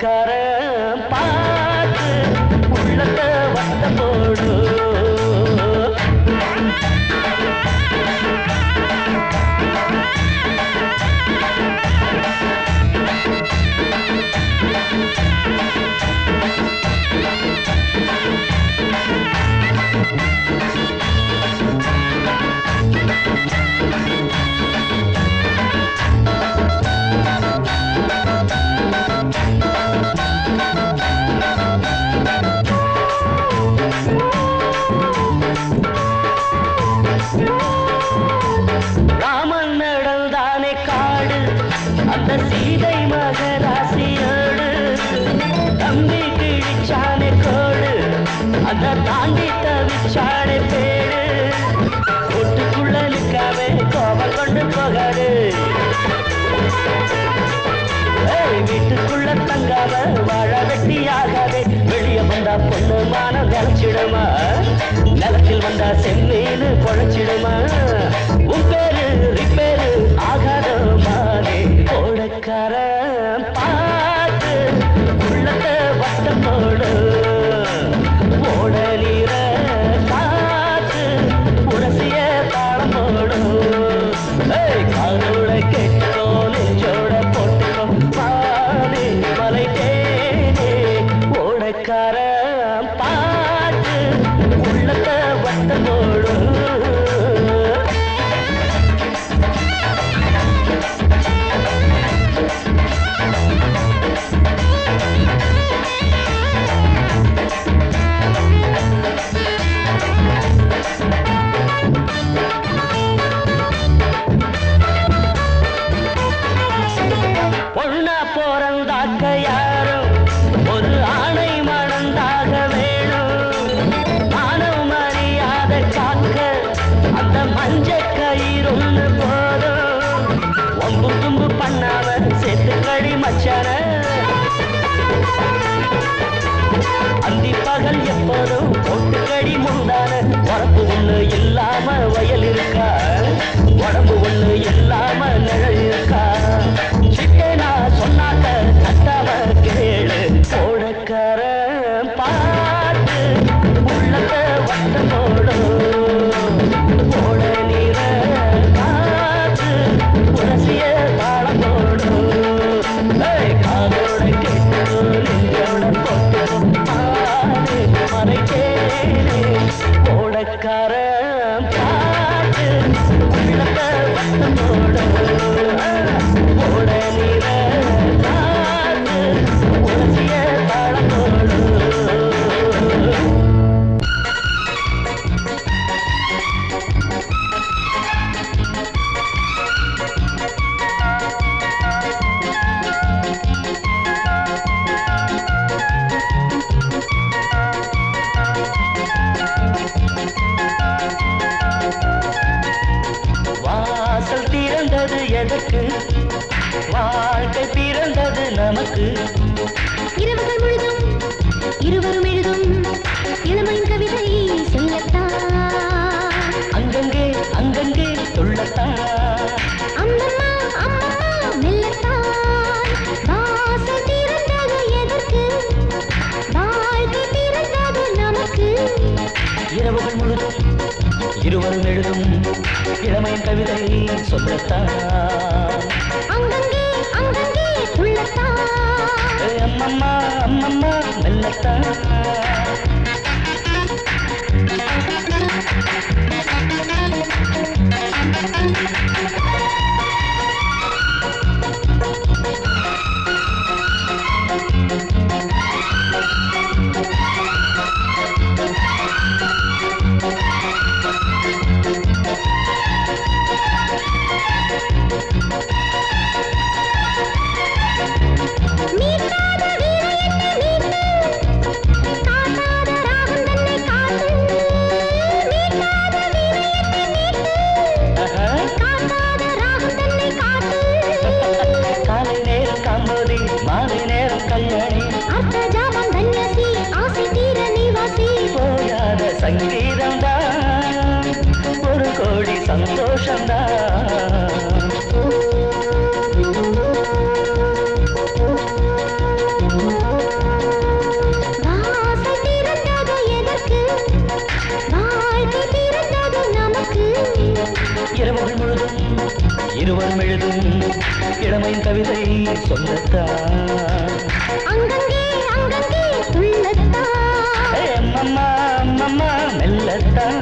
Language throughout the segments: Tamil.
ஓடக்கார பாட்டு உள்ளத்தை வட்ட போடு. ராமன் நடந்தானே காடு அந்த சீதை மகராசியோடு, தம்பி கிழிச்சானே கோடு அந்த தாண்டி தவிச்சானே பேடு. வீட்டுக்குள்ள நிற்காம கோபம் கொண்டு போகாது, வீட்டுக்குள்ள தங்காம வாழ வெட்டி ஆகாதே. வெளியே வந்தா பொண்ணு மானம் நிலச்சிடுமா, நிலத்தில் வந்தா செம்மீனு பொழைச்சிடுமா. உன் பேரு ரிப்பேரு ஆகாதோ மானே. ஓடக்கார பாட்டு உள்ளத்தை வட்டம் போடு. ஓட நீர காத்து உரசிய தாளம் போடு. காதோட கேட்டோ நெஞ்சோட போட்டுக்கோ மானே மலை தேனே. ஓடக்கார பாட்டு உள்ளத்தை வட்டம் போடு. பொண்ணா போறந்தாக்க யாரும் ஒரு ஆணை மணந்தாக வேணும். மானவ மரியாதை காக்க அந்த மஞ்ச கயிறுன்னு போதும். ஒம்பு தும்பு பண்ணாம சேர்த்து கழி மச்சான. அந்தி பகல் எப்போதும் போட்டுக்கடி முந்தான. உடம்பு ஒண்ணு இல்லாம வயல் இருக்கா, உடம்பு ஒண்ணு இல்லாம நிழல் இருக்கா. சிட்டேனா சொன்னாக்க தட்டாம கேளு. ஓடக்கார பாட்டு உள்ளத்தை வட்டம் போடு. ஓட நீர காத்து உரசிய தாளம் போடு. காதோட கேட்டு நெஞ்சோட போட்டு மறை தேனே. ஓடக்கார பாட்டு உள்ளத்தை வட்டம் போடு. ஓட நீர காத்து உரசிய தாளம் போடு. வாசல் திறந்தது எதற்கு, வாழ்க்கை பிறந்தது நமக்கு. இரவுகள் முழுதும் இருவரும் எழுதும் இளமையின் கவிதை சொல்லத்தான். அங்கங்கே அங்கங்கே சொல்லத்தான். அம்மம்மா அம்மம்மா மெல்லத்தான். வாசல் திறந்தது எதற்கு, வாழ்க்கை பிறந்தது நமக்கு. இரவுகள் முழுதும் இருவரும் எழுதும் இளமையின் கவிதை சொல்லத்தான். அங்கங்கே அங்கங்கே சொல்லத்தான். அம்மம்மா அம்மம்மா மெல்லத்தான். மீட்டாத வீர என்ன மீட்டு, காட்டாத இளமையின் கவிதை சொல்லத்தான் அங்கங்கே அங்கங்கே துள்ளத்தான் அம்மம்மா அம்மம்மா மெல்லத்தான்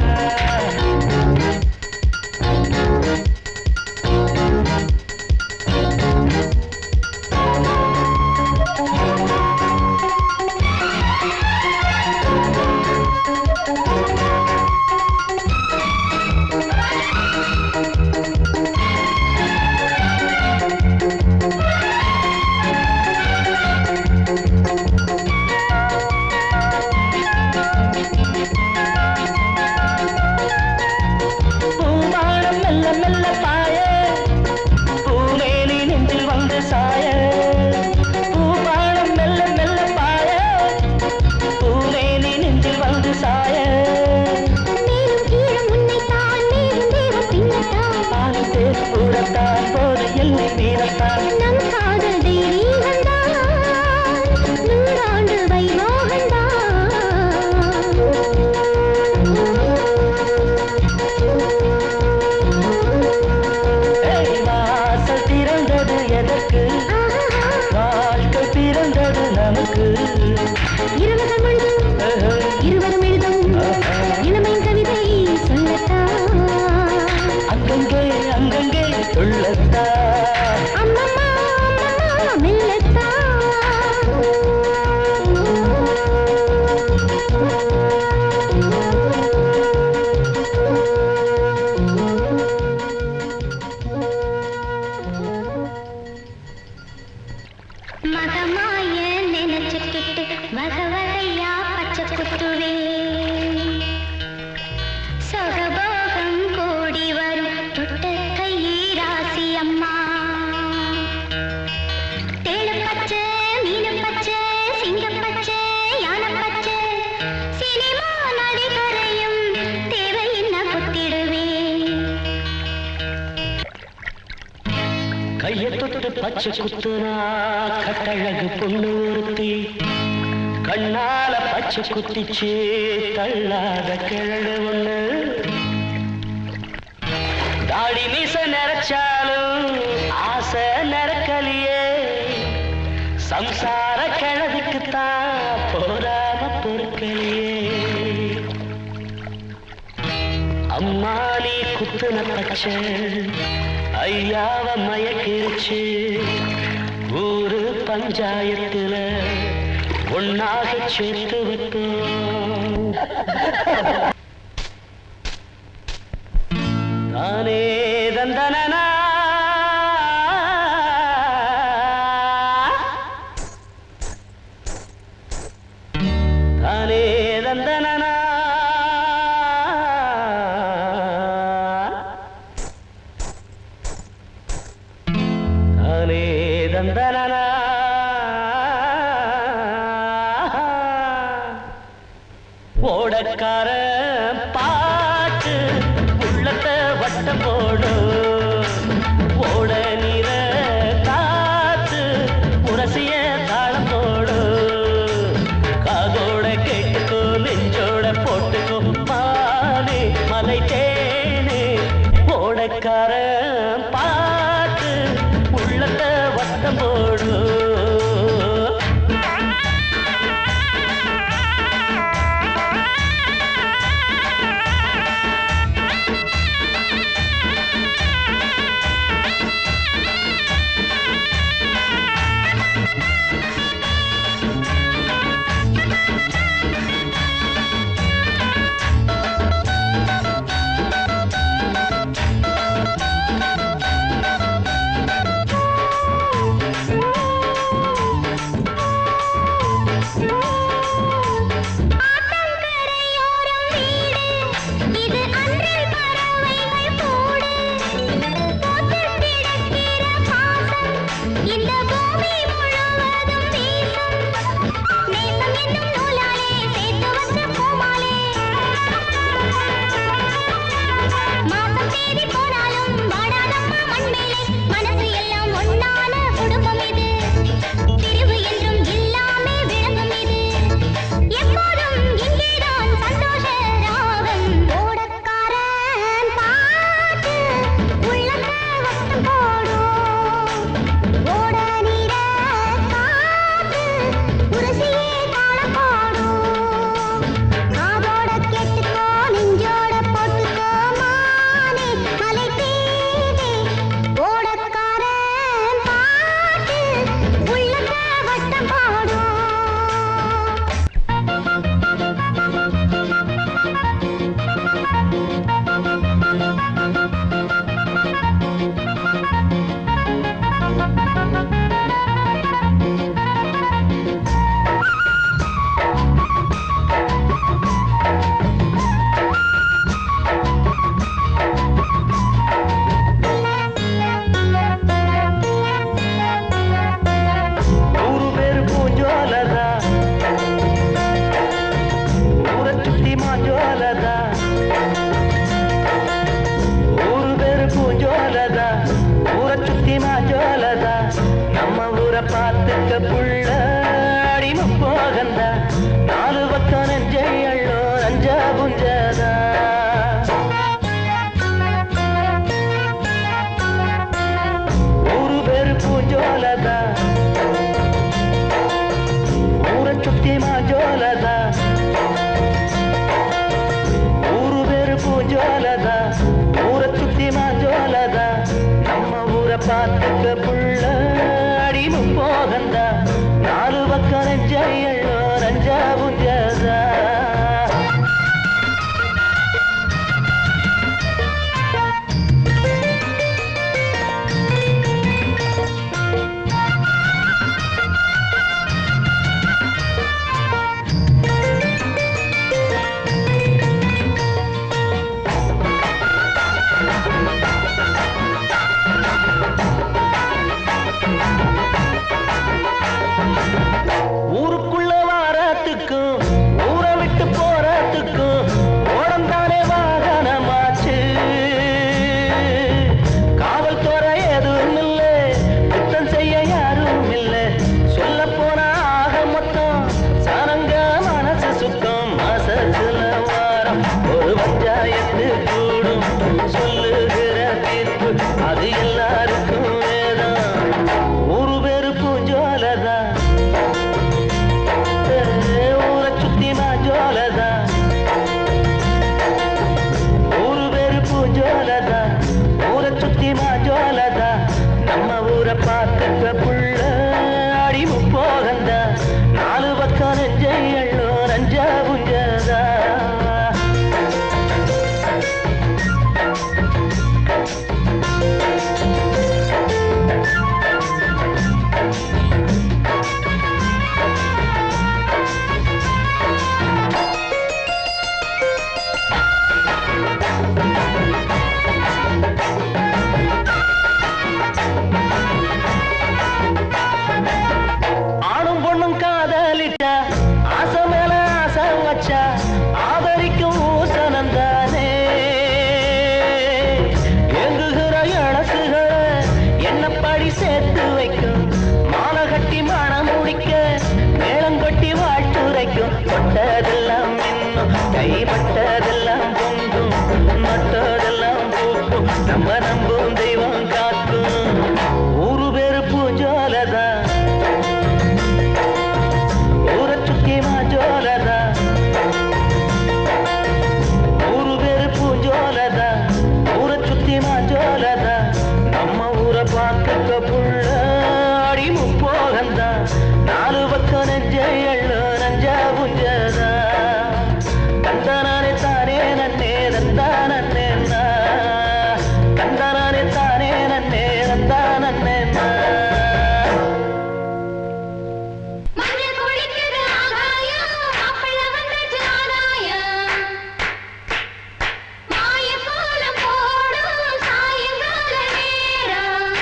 பச்சை குத்துனா கட்டழகு பொண்ணு ஒருத்தி கண்ணால பச்சை குத்திச்சு தள்ளாத கிழடு ஒண்ணு தாடி மீச நிறைச்சாலும் ஆசை நிறக்கலியே சம்சார கிழதுக்குத்தான் போராம பொறுக்கலியே அம்மா நீ குத்துன பச்சை ஐயாவ மயக்கிருச்சு ஊரு பஞ்சாயத்துல ஒன்னாக சேர்த்து வைக்கும் தானே தந்தனா தானே தந்தனா தந்தனா ஓடக்கார பாட்டு உள்ளத்தை வட்டம் போடும் ஓட நீர காத்து உரசிய தாளம் போடும் காதோட கேட்டுக்கோ நெஞ்சோட போட்டுக்கோ மானே மலை தேனே ஓடக்கார பாட்டு உள்ளத்தை வட்டம் போடும் ஊரை பார்த்துக்க புள்ள அடிமை போகந்தா நாலு பக்கம் நெஞ்சை அள்ளோ நஞ்சா புஞ்சதா ஊரு பேரு பூஞ்சோலதா ஊரை சுத்தி மாஞ்சோலதா ஊரு பேரு பூஞ்சோலதா ஊரை சுத்தி மாஞ்சோலதா நம்ம ஊரை பார்த்துக்க புள்ள அடிமை போகந்தா நாலு பக்கம் நெஞ்சை அள்ளோ நஞ்சா புஞ்சதா ஊருக்குள்ள வாரத்துக்கும் ஊரை விட்டு போறதுக்கும் ஓடம்தானே வாகனமாச்சு காவல்துறை எதுவும் இல்லை குத்தம் செய்ய யாரும் இல்லை சொல்ல போனா ஆக மொத்தம் சனங்க மனசு சுத்தம் மாசத்துல வாரம் ஒரு பஞ்சாயத்து கூடும் சொல்லுகிற தீர்ப்பு அது எல்லாருக்கும் வேதம் ஊரு பேரு பூஞ்சோலதா ஊரை சுத்தி மாஞ்சோலதா ஊரு பேரு பூஞ்சோலதா ஊரை சுத்தி மாஞ்சோலதா நம்ம ஊரை பார்த்துக்க புள்ள அடிமை போகந்தா நாலு பக்கம் நெஞ்சை அள்ளோ நஞ்சா புஞ்சதா ஆணும் பொண்ணும் காதலிட்டா ஆசை மேல ஆசை வச்சா ஆதரிக்கும் ஊசனந்தானே எங்குகிற இழசுகளை என்ன படி சேர்த்து வைக்கும் மாலை கட்டி மனம் முடிக்க மேளங்கொட்டி வாழ்த்துரைக்கும் தொட்டதெல்லாம் இன்னும் கைப்பட்டதெல்லாம் பொங்கும் நட்டதெல்லாம் பூக்கும் நம்ம நம்பும் தெய்வம் காக்கும் ஊரு பேரு பூஞ்சோலதா ஊரை சுத்தி மாஞ்சோலதா ஊரு பேரு பூஞ்சோலதா ஊரை சுத்தி மாஞ்சோலதா நம்ம ஊரை பார்த்துக்க புள்ள அடிமை போகந்தா நாலு பக்கம் நெஞ்சை அள்ளோ நஞ்சா புஞ்சதா கந்தனானே தானே நன்னே நந்தா நன்னே கந்தனானே தானே நன்னே நந்தா நன்னே மஞ்சள் குளிக்குது ஆகாயம் மாப்பிள்ளை வந்தாச்சு ஆதாயம் மாய கோலம் போடும் சாயங்கால நேரம்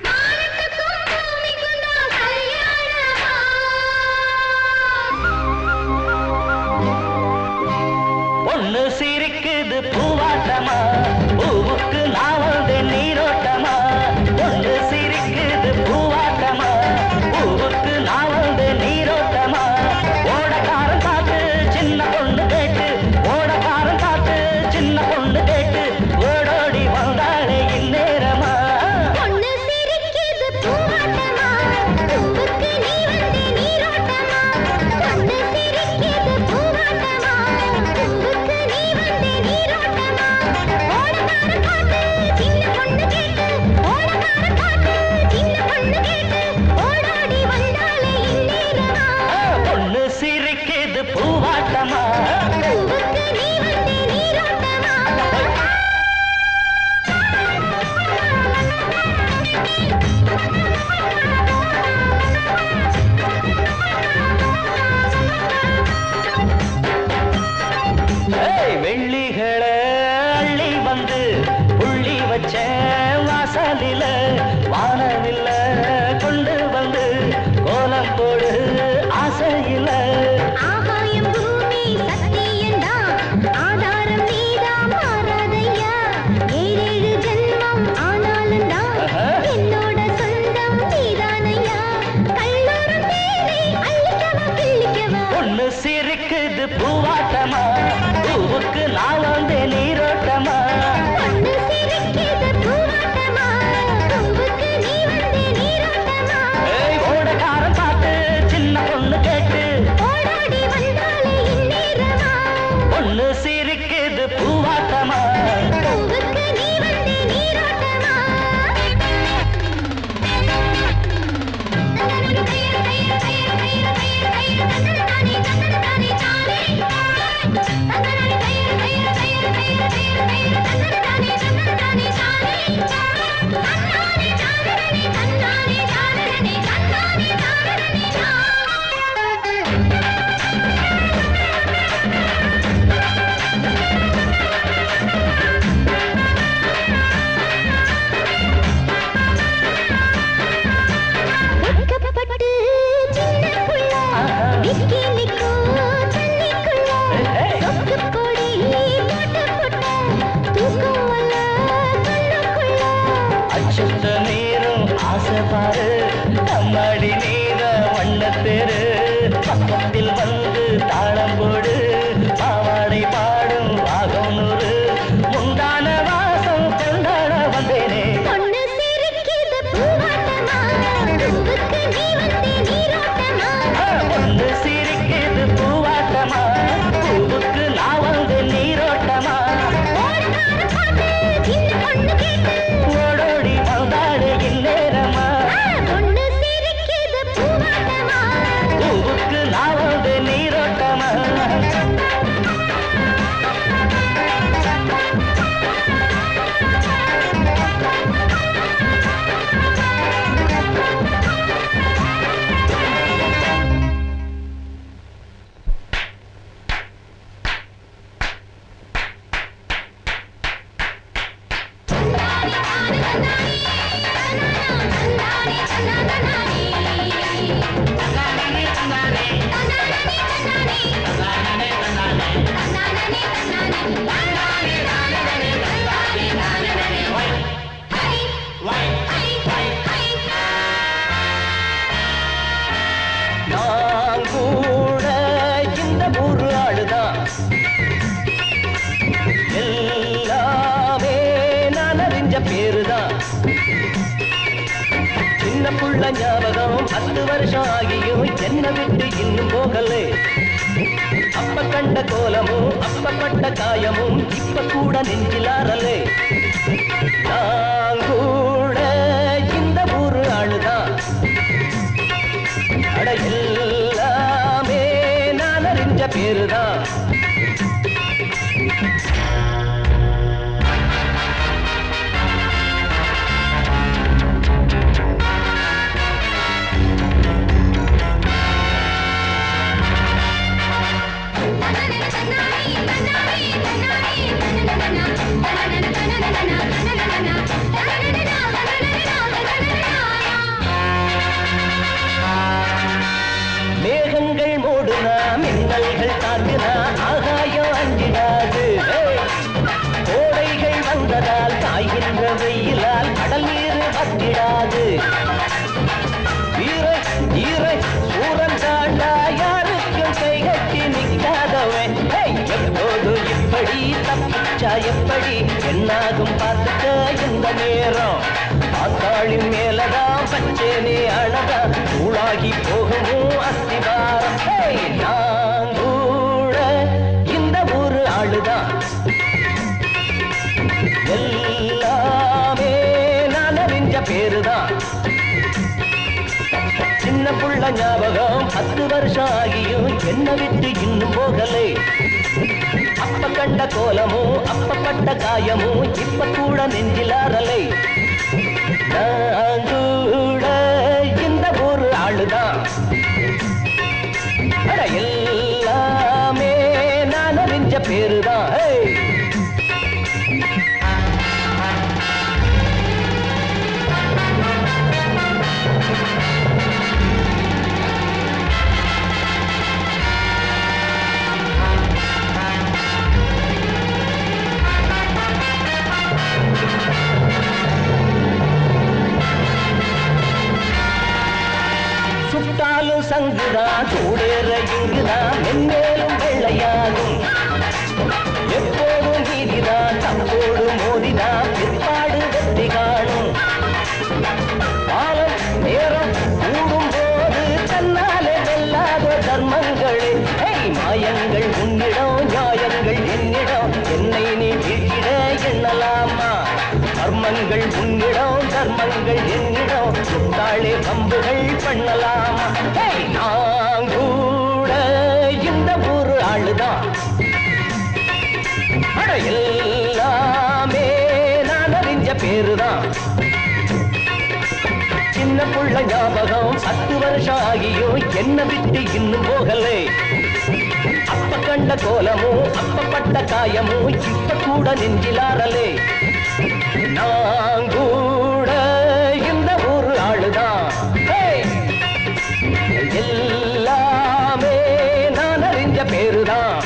மானத்துக்கும் பூமிக்கும் தான் கல்யாணமா ஒண்ணு சிரிக்குது பூவாட்டமா பூவுக்கு நான் வந்து நீரோட்டமா ஒண்ணு சிரிக்குது பூவாட்டமா பூவுக்கு நான் வந்து நீரோட்டமா ஓடக்காரன் காத்து சின்ன பொண்ணு கேட்டு ஓடக்காரன் காத்து சின்ன பொண்ணு கேட்டு ஓடோடி வந்தாளே இந்நேரமா பொண்ணு சிரிக்குது பூவாட்டமா பூவுக்கு நீ வந்தே நீரோட்டமா பொண்ணு சிரிக்குது பூவாட்டமா பூவுக்கு நீ வந்தே நீரோட்டமா ஓடக்காரன் காத்து சின்ன பொண்ணு கேட்டு ஓடக்காரன் காத்து சின்ன பொண்ணு கேட்டு ஓடோடி வந்தாளே இந்நேரமா பொண்ணு சிரிக்குது பூவாட்டமா பூவுக்கு நீ வந்தே நீரோட்டமா வெள்ளிகளை அள்ளி வந்து புள்ளி வச்ச வாசலில வானவில்ல கொண்டு வந்து கோலம் போடு ஆசையில ஆகாயம் பூமி சத்தியந்தான் ஆதாரம் நீதான் மாறாதையா ஏழேழு ஜென்மம் ஆனாலும் தான் என்னோட சொந்தம் பூவுக்கு நான் வந்து நீரோட்டமா பொண்ணு சிரிக்குது பூவாட்டமா பூவுக்கு நீ வந்தே நீரோட்டமா ஓடக்காரன் பார்த்து சின்ன பொண்ணு கேட்டு ஓடாடி வந்தாலே இந்நேரமா பொண்ணு சிரிக்குது பூவாட்டமா பூவுக்கு நீ வந்தே நீரோட்டமா வெட்கப்பட்டு சின்ன புள்ள விக்கி நிக்கும் தண்ணிக்குள்ள சொக்கு பொடி போட்டு புட்ட தூக்கம் வல்ல கண்ணுக்குள்ள அச்சுத்த நீரும் ஆசை பாரு அம்மாடி நீர வண்ணத்தேரு பக்கத்தில் வந்து தாளம் போடு பாவாடை பாடும் ராகம் நூறு முந்தான வாசம் கொண்டாட வந்தேனே பொண்ணு சிரிக்குது பூவாட்டமா பூவுக்கு நீ வந்தே நீரோட்டமா பொண்ணு சிரிக்குது பூவாட்டமா பூவுக்கு நான் வந்து நீரோட்டமா ஓடக்காரன் பார்த்து சின்ன பொண்ணு கேட்டு ஓடோடி வந்தாடு இந்நேரமா பொண்ணு சிரிக்குது பூவாட்டமா பூவுக்கு நான் வந்து நீரோட்டமா நான் கூட இந்த ஊரு ஆளுதான் எல்லாமே நான் அறிஞ்ச பேருதான் சின்ன புள்ள ஞாபகம் 10 வருஷம் ஆகியும் என்ன விட்டு இன்னும் போகலே அப்ப கண்ட கோலமும் அப்பப்பட்ட காயமும் இப்ப கூட நெஞ்சிலாரலே நான் கூட இந்த ஊரு ஆளுதான் அட எல்லாமே நான் அறிஞ்ச பேருதான் மேகங்கள் மூடுனா மின்னல்கள் தாக்குனா ஆகாயம் அஞ்சிடாது கோடைகள் வந்ததால் காய்கின்ற வெயிலால் கடல் நீர் வத்திடாது ஈர ஈர சூரன் தாண்டா யாருக்கும் கை கட்டி நிற்காதவன் எப்போது இப்படி தப்பிச்சா எப்படி என்னாகும் பார்த்துக்க இந்த நேரம் ஆத்தாளின் மேலதான் பச்சேனே அழகா தூளாகி போகவும் அஸ்திவாரம் நான் கூட இந்த ஊரு ஆளுதான் எல்லாமே நான் அறிஞ்ச பேருதான் சின்ன புள்ள ஞாபகம் 10 வருஷம் ஆகியும் என்ன விட்டு இன்னும் போகலே அப்ப கண்ட கோலமும் அப்பப்பட்ட காயமும் இப்ப கூட நெஞ்சிலாரலை நான் கூட இந்த ஒரு ஆளுதான் அட எல்லாமே நான் அறிஞ்ச பேருதான் சங்குதான் சூடேற இங்குதான் மென்மேலும் வெள்ளையாகும் எப்போதும் நீதிதான் தப்போடு மோதிதான் பிற்பாடு வெற்றி காணும். காலம் நேரம் கூடும் போது தன்னாலே வெல்லாத தர்மங்களே. மாயங்கள் உன்னிடம் நியாயங்கள் என்னிடம் என்னை நீ வீழ்கிட எண்ணலாமா? கர்மங்கள் உன்னிடம் தர்மங்கள் என்னிடம் சுத்தாளே பம்புகள் பண்ணலாமா? நான் கூட இந்த ஒரு ஆளுதான். அட எல்லாமே நான் அறிஞ்ச பேருதான். சின்ன புள்ள ஞாபகம் 10 வருஷம் ஆகியும் என்ன விட்டு இன்னும் போகலே. அப்ப கண்ட கோலமும் அப்பப்பட்ட காயமும் இப்ப கூட நெஞ்சிலாரலே. நான் கூட இந்த ஒரு ஆளுதான். எல்லாமே நான் அறிஞ்ச பேருதான்.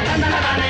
தன்னதானே